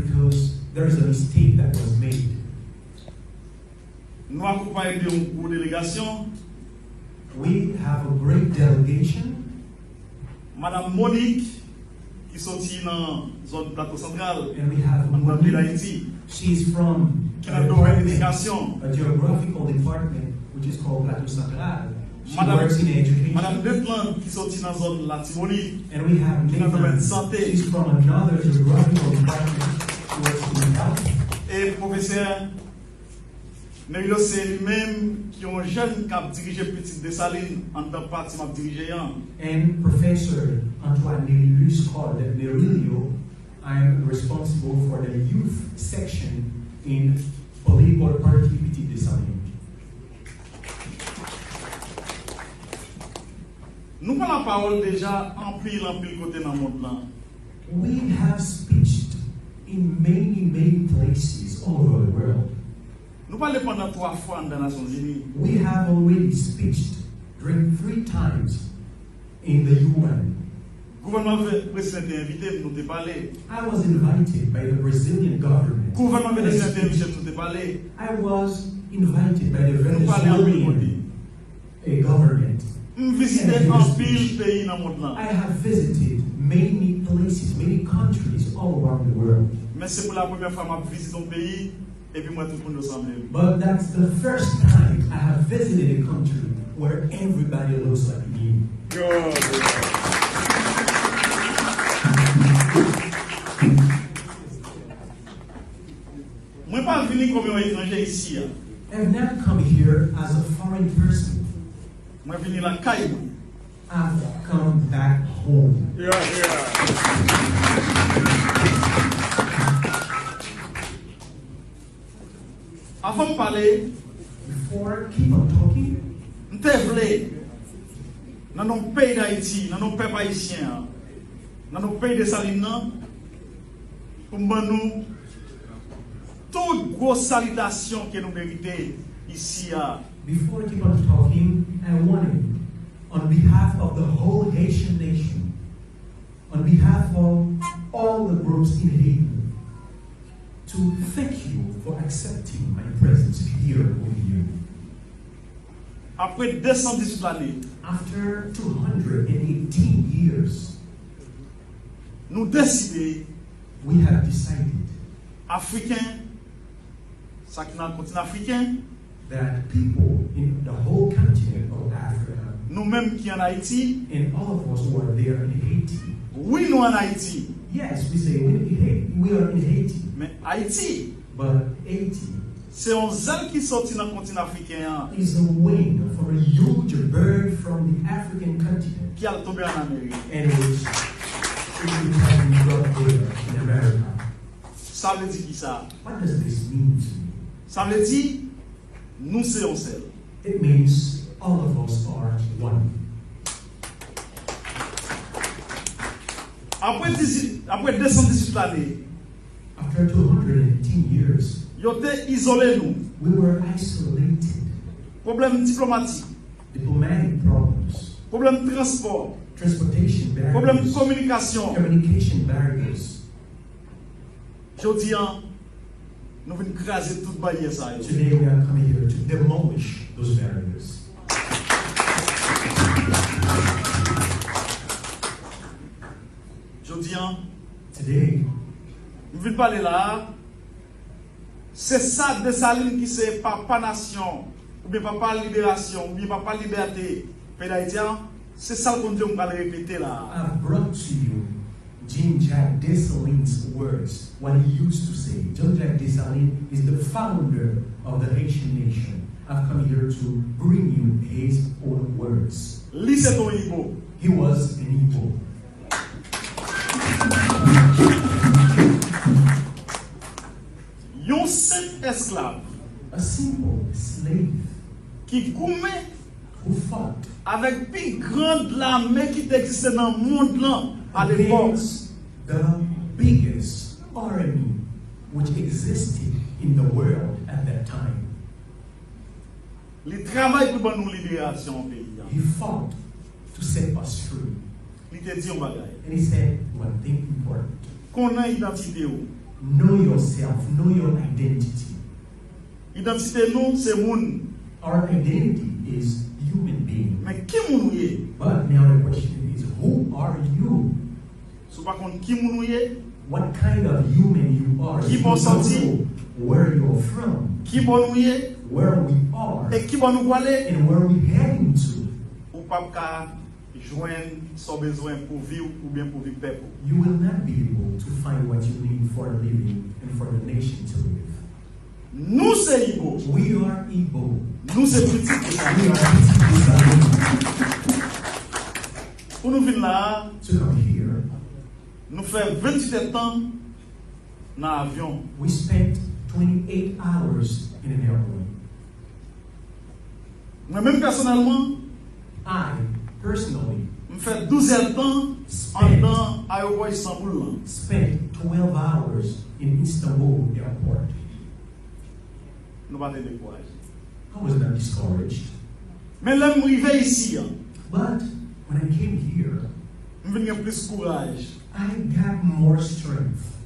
because there is a mistake that was made. Nous accompagnons une délégation. We have a great delegation. Madame Monique, qui sortit dans la zone plateau central, and we have Monique. She's from a geographical department which is called Plateau Central. She works in education. Madame Detland, qui sortit dans la zone Latibonite, and we have Nathan. She's from another geographical department who works in health. Et professeur Nelio, c'est lui-même qui est un jeune qui a dirigé Petite Dessalines en tant que parti m'a dirigé. And Professor Antoine Nellius called Nerilio, I'm responsible for the youth section in political party Petite Dessalines. Nous avons la parole déjà en pile côté dans le monde là. We have speeched in many places all over the world. Nous parlons pendant 3 fois dans les Nations Unies. We have already speeched during 3 times in the UN. Gouvernement président invité nous te parler. I was invited by the Brazilian government. Gouvernement président invité nous te parler. I was invited by the Venezuelan government. I have visited many places, many countries all around the world. Mais c'est pour la première fois que je visite un pays et puis moi tout le monde ensemble. But that's the first time I have visited a country where everybody looks like me. Moi pas venu comme un étranger ici. I've not come here as a foreign person. Moi venu la caille. I've come back home. Avant de parler, before I keep on talking, dans nos pays d'Haïti, dans nos pays haïtiens, dans nos pays de Salines, pour nous, toute grosse salutation que nous méritons ici. Before I keep on talking, I wanted, on behalf of the whole Haitian nation, on behalf of all the groups in Haiti, to thank you for accepting my presence here with you. Après 210 années, after 218 years, nous décidons, we have decided, Africains, ça qui est dans le continent africain, that people in the whole continent of Africa, nous-mêmes qui en Haïti, and all of us who are there in Haiti, oui, nous en Haïti. Yes, we say we are in Haiti. Mais Haïti, but Haiti, c'est un zèle qui sortit dans le continent africain. Is a wing from a huge bird from the African continent. Qui a tombé en Amérique. And which has brought there in America. Ça veut dire qui ça? What does this mean to me? Ça veut dire nous sommes seuls. It means all of us are one. Après 218 années, after 218 years, ils étaient isolés nous. We were isolated. Problème diplomatique. Diplomatic problems. Problème transport. Transportation barriers. Problème communication. Communication barriers. Je dis, nous venons craser toute barrière ça. Today we are coming here to demolish those barriers. Today, nous venons parler là. C'est ça de Saline qui c'est papa nation, ou bien papa libération, ou bien papa liberté, pays d'Haïtien. C'est ça qu'on dit, on va le répéter là. I've brought to you Jean-Jacques Dessalines' words, what he used to say. Jean-Jacques Dessalines is the founder of the Haitian nation. I've come here to bring you his own words. Lui, c'est ton Igbo. He was an Igbo. Un simple esclave, a simple slave, qui goumait, who fought avec plus grande l'armée qui existait dans le monde là à l'époque, the biggest army which existed in the world at that time. Il travaille pour nous libération au pays. He fought to set us free. Il te dit un bagage. And he said one thing important. Qu'on a identité où? know yourself, know your identity. Identité nous, c'est moun. Our identity is human being. Mais qui moun yé? But now the question is, who are you? Sou pa kon qui moun yé? What kind of human you are? Qui You bon sorti? know where you're from, Qui bon yé? where we are, Et qui bon nous aller? and where we heading to. Ou pas ka joindre son besoin pour vivre ou bien pour vivre peuple. You will not be able to find what you need for living and for the nation to live. Nous c'est Igbo. We are Igbo. Nous c'est petit. We are Igbo. Pour nous venir là, To come here, nous fait 28 ans dans l'avion. we spent 28 hours in an airplane. Moi-même personnellement, I, personally, je fais 12 temps en dans l'aéroport Istanbul. spent 12 hours in Istanbul airport. Nous pas de découragé. I was not discouraged. Mais là, je suis arrivé ici. But when I came here, Je viens plus courage. I got more strength.